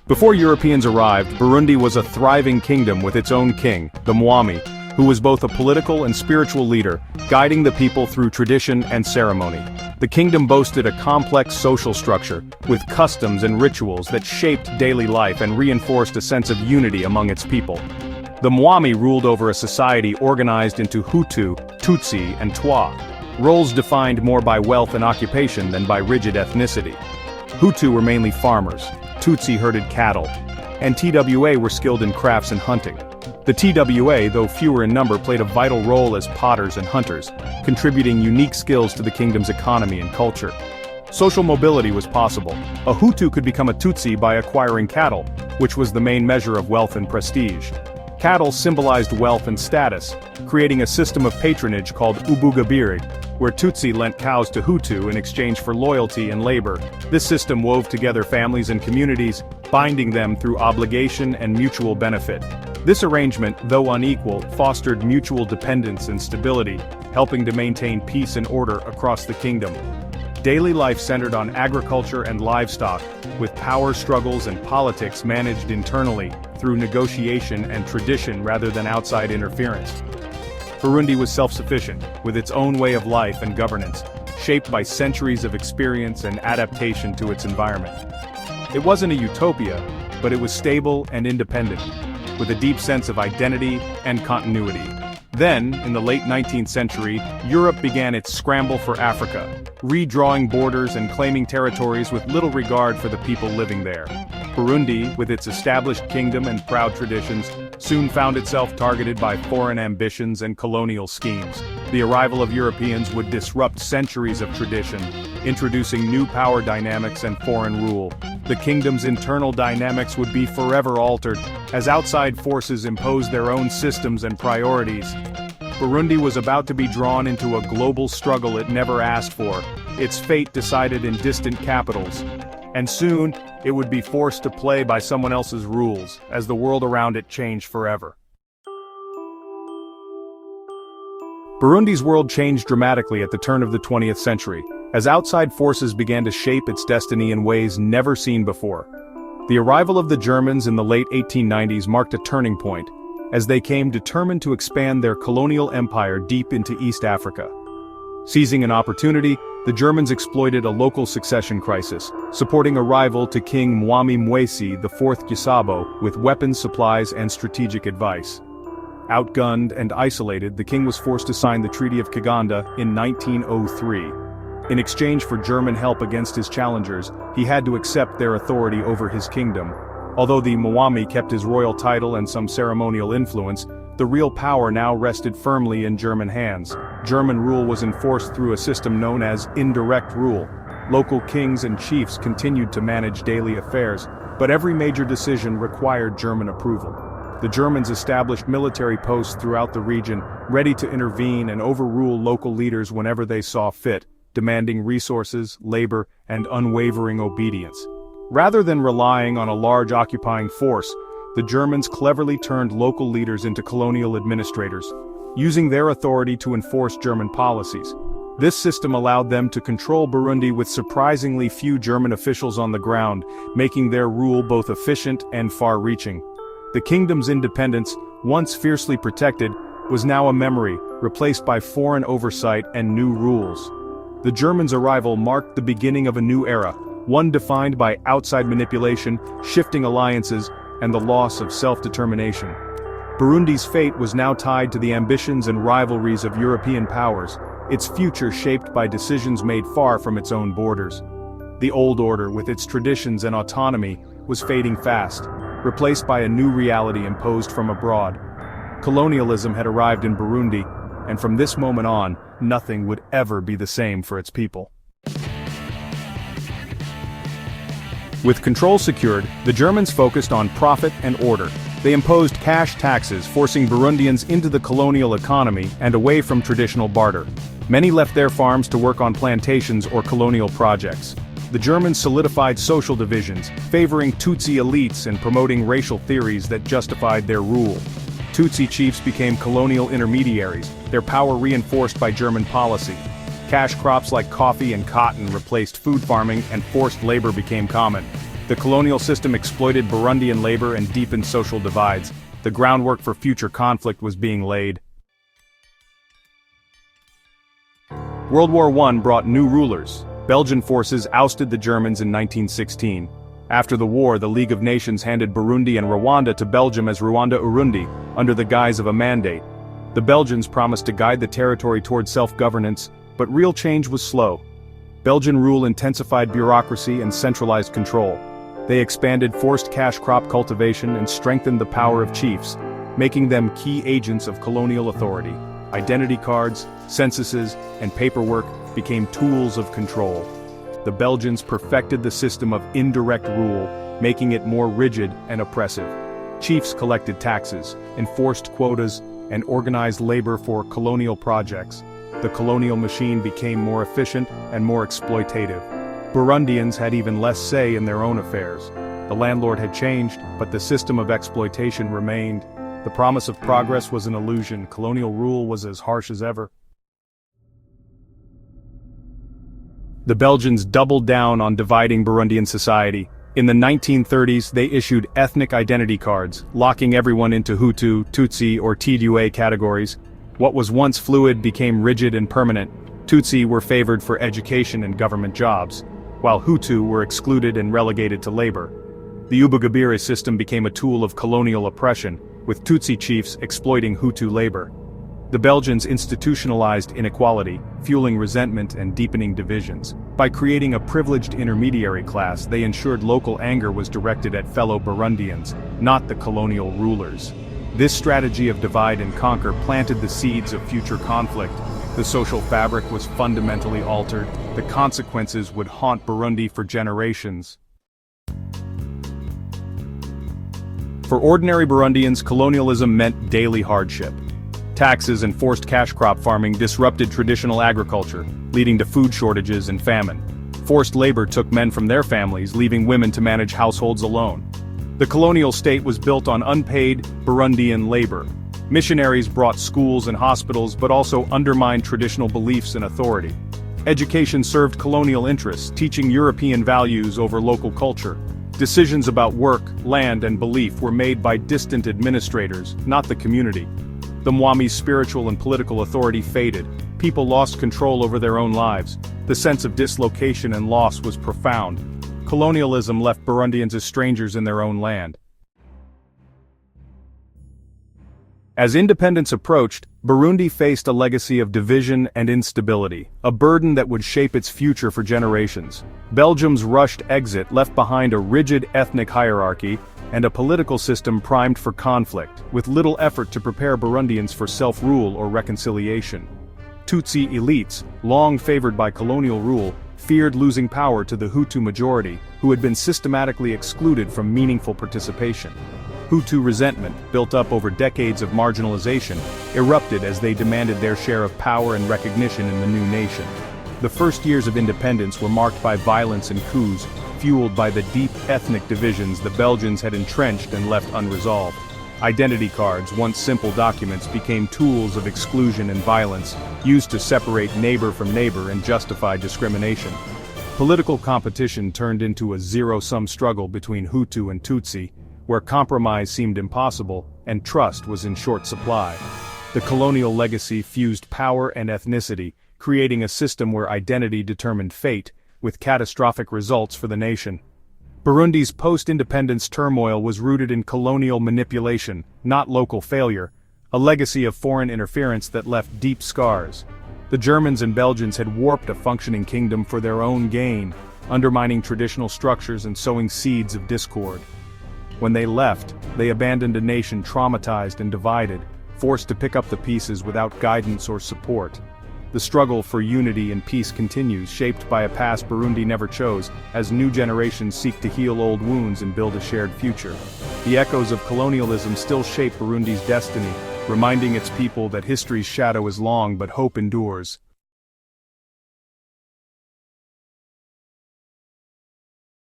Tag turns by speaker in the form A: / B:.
A: Before Europeans arrived, Burundi was a thriving kingdom with its own king, the Mwami, who was both a political and spiritual leader, guiding the people through tradition and ceremony. The kingdom boasted a complex social structure, with customs and rituals that shaped daily life and reinforced a sense of unity among its people. The Mwami ruled over a society organized into Hutu, Tutsi, and Twa, roles defined more by wealth and occupation than by rigid ethnicity. Hutu were mainly farmers, Tutsi herded cattle, and TWA were skilled in crafts and hunting. The TWA, though fewer in number, played a vital role as potters and hunters, contributing unique skills to the kingdom's economy and culture. Social mobility was possible. A Hutu could become a Tutsi by acquiring cattle, which was the main measure of wealth and prestige. Cattle symbolized wealth and status, creating a system of patronage called Ubugabiri, where Tutsi lent cows to Hutu in exchange for loyalty and labor. This system wove together families and communities, binding them through obligation and mutual benefit. This arrangement, though unequal, fostered mutual dependence and stability, helping to maintain peace and order across the kingdom. Daily life centered on agriculture and livestock, with power struggles and politics managed internally, through negotiation and tradition rather than outside interference. Burundi was self-sufficient, with its own way of life and governance, shaped by centuries of experience and adaptation to its environment. It wasn't a utopia, but it was stable and independent, with a deep sense of identity and continuity. Then, in the late 19th century, Europe began its scramble for Africa, redrawing borders and claiming territories with little regard for the people living there. Burundi, with its established kingdom and proud traditions, soon found itself targeted by foreign ambitions and colonial schemes. The arrival of Europeans would disrupt centuries of tradition, introducing new power dynamics and foreign rule. The kingdom's internal dynamics would be forever altered, as outside forces imposed their own systems and priorities. Burundi was about to be drawn into a global struggle it never asked for, its fate decided in distant capitals. And soon, it would be forced to play by someone else's rules, as the world around it changed forever. Burundi's world changed dramatically at the turn of the 20th century, as outside forces began to shape its destiny in ways never seen before. The arrival of the Germans in the late 1890s marked a turning point, as they came determined to expand their colonial empire deep into East Africa. Seizing an opportunity, the Germans exploited a local succession crisis, supporting a rival to King Mwami Mwesi IV Gisabo with weapons, supplies, and strategic advice. Outgunned and isolated, the king was forced to sign the Treaty of Kiganda in 1903. In exchange for German help against his challengers, he had to accept their authority over his kingdom. Although the Mwami kept his royal title and some ceremonial influence, the real power now rested firmly in German hands. German rule was enforced through a system known as indirect rule. Local kings and chiefs continued to manage daily affairs, but every major decision required German approval. The Germans established military posts throughout the region, ready to intervene and overrule local leaders whenever they saw fit, demanding resources, labor, and unwavering obedience. Rather than relying on a large occupying force, the Germans cleverly turned local leaders into colonial administrators, using their authority to enforce German policies. This system allowed them to control Burundi with surprisingly few German officials on the ground, making their rule both efficient and far-reaching. The kingdom's independence, once fiercely protected, was now a memory, replaced by foreign oversight and new rules. The Germans' arrival marked the beginning of a new era, one defined by outside manipulation, shifting alliances, and the loss of self-determination. Burundi's fate was now tied to the ambitions and rivalries of European powers, its future shaped by decisions made far from its own borders. The old order, with its traditions and autonomy, was fading fast, replaced by a new reality imposed from abroad. Colonialism had arrived in Burundi, and from this moment on, nothing would ever be the same for its people. With control secured, the Germans focused on profit and order. They imposed cash taxes, forcing Burundians into the colonial economy and away from traditional barter. Many left their farms to work on plantations or colonial projects. The Germans solidified social divisions, favoring Tutsi elites and promoting racial theories that justified their rule. Tutsi chiefs became colonial intermediaries, their power reinforced by German policy. Cash crops like coffee and cotton replaced food farming, and forced labor became common. The colonial system exploited Burundian labor and deepened social divides. The groundwork for future conflict was being laid. World War I brought new rulers. Belgian forces ousted the Germans in 1916. After the war, the League of Nations handed Burundi and Rwanda to Belgium as Rwanda-Urundi, under the guise of a mandate. The Belgians promised to guide the territory toward self-governance, but real change was slow. Belgian rule intensified bureaucracy and centralized control. They expanded forced cash crop cultivation and strengthened the power of chiefs, making them key agents of colonial authority. Identity cards, censuses, and paperwork became tools of control. The Belgians perfected the system of indirect rule, making it more rigid and oppressive. Chiefs collected taxes, enforced quotas, and organized labor for colonial projects. The colonial machine became more efficient and more exploitative. Burundians had even less say in their own affairs. The landlord had changed, but the system of exploitation remained. The promise of progress was an illusion. Colonial rule was as harsh as ever. The Belgians doubled down on dividing Burundian society. In the 1930s, they issued ethnic identity cards, locking everyone into Hutu, Tutsi, or Tidua categories. What was once fluid became rigid and permanent. Tutsi were favored for education and government jobs, while Hutu were excluded and relegated to labor. The Ubugabire system became a tool of colonial oppression, with Tutsi chiefs exploiting Hutu labor. The Belgians institutionalized inequality, fueling resentment and deepening divisions. By creating a privileged intermediary class, they ensured local anger was directed at fellow Burundians, not the colonial rulers. This strategy of divide and conquer planted the seeds of future conflict. The social fabric was fundamentally altered. The consequences would haunt Burundi for generations. For ordinary Burundians, colonialism meant daily hardship. Taxes and forced cash crop farming disrupted traditional agriculture, leading to food shortages and famine. Forced labor took men from their families, leaving women to manage households alone. The colonial state was built on unpaid Burundian labor. Missionaries brought schools and hospitals, but also undermined traditional beliefs and authority. Education served colonial interests, teaching European values over local culture. Decisions about work, land, and belief were made by distant administrators, not the community. The Mwami's spiritual and political authority faded. People lost control over their own lives. The sense of dislocation and loss was profound. Colonialism left Burundians as strangers in their own land. As independence approached, Burundi faced a legacy of division and instability, a burden that would shape its future for generations. Belgium's rushed exit left behind a rigid ethnic hierarchy and a political system primed for conflict, with little effort to prepare Burundians for self-rule or reconciliation. Tutsi elites, long favored by colonial rule, feared losing power to the Hutu majority, who had been systematically excluded from meaningful participation. Hutu resentment, built up over decades of marginalization, erupted as they demanded their share of power and recognition in the new nation. The first years of independence were marked by violence and coups, fueled by the deep ethnic divisions the Belgians had entrenched and left unresolved. Identity cards, once simple documents, became tools of exclusion and violence, used to separate neighbor from neighbor and justify discrimination. Political competition turned into a zero-sum struggle between Hutu and Tutsi, where compromise seemed impossible and trust was in short supply. The colonial legacy fused power and ethnicity, creating a system where identity determined fate, with catastrophic results for the nation. Burundi's post-independence turmoil was rooted in colonial manipulation, not local failure, a legacy of foreign interference that left deep scars. The Germans and Belgians had warped a functioning kingdom for their own gain, undermining traditional structures and sowing seeds of discord. When they left, they abandoned a nation traumatized and divided, forced to pick up the pieces without guidance or support. The struggle for unity and peace continues, shaped by a past Burundi never chose, as new generations seek to heal old wounds and build a shared future. The echoes of colonialism still shape Burundi's destiny, reminding its people that history's shadow is long but hope endures.